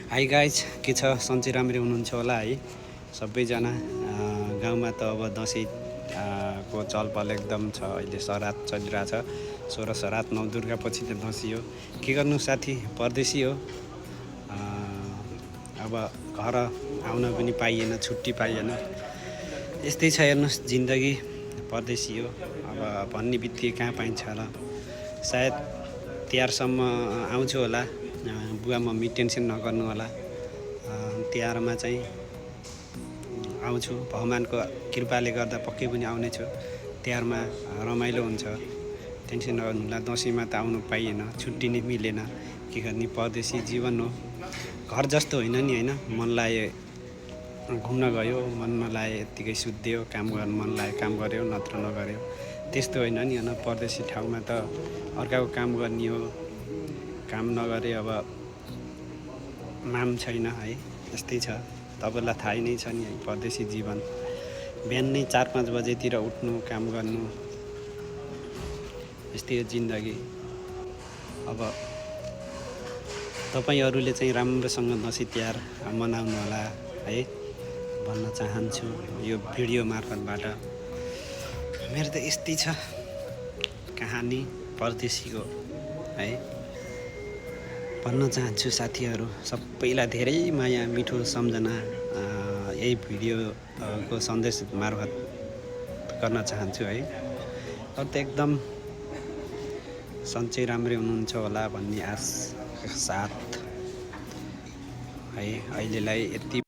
Hi guys, के छ? सन्चै राम्रै हुनुहुन्छ होला है सबैजना। गाउँमा त अब दसैँ को चलपल एकदम छ। अहिले सराद चलिरहेछ। 16 सराद 9 दुर्गा पछि त दसैँ हो। के गर्नु साथी, परदेशी हो। अब घर आउन पनि पाइएन, छुट्टी पाइएन। यस्तै छ, हेर्नुहोस् जिन्दगी, परदेशी हो। अब भन्ने बित्तिकै कहाँ पाइन्छ होला। सायद तिहारसम्म आउँछु होला। बुवा मम्मी टेन्सन नगर्नु होला। तिहारमा चाहिँ आउँछु, भगवानको कृपाले गर्दा पक्कै पनि आउनेछु। तिहारमा रमाइलो हुन्छ, टेन्सन नगर्नु होला। दसैँमा त आउनु पाइएन, छुट्टी नै मिलेन। के गर्ने, परदेशी जीवन हो। घर जस्तो होइन नि, होइन। मन लागे घुम्न गयो, मन नलागे यत्तिकै सुत्दियो, काम गर्नु मन लागे काम गर्यो, नत्र नगर्यो। त्यस्तो होइन नि, होइन। परदेशी ठाउँमा त अर्काको काम गर्ने हो। काम नगरे अब माम छैन है। यस्तै छ, तपाईँलाई थाहै नै छ नि है, परदेशी जीवन। बिहान नै 4-5 बजेतिर उठ्नु, काम गर्नु, यस्तै हो जिन्दगी। अब तपाईँहरूले चाहिँ राम्रोसँग दसैँ तिहार मनाउनु होला है, भन्न चाहन्छु यो भिडियो मार्फतबाट। मेरो त यस्तै छ कहानी परदेशीको है। भन्न चाहन्छु साथीहरू सबैलाई धेरै माया मिठो सम्झना यही भिडियोको सन्देश मार्फत गर्न चाहन्छु है। अरू त एकदम सन्चै राम्रै हुनुहुन्छ होला भन्ने आश साथ है। अहिलेलाई यति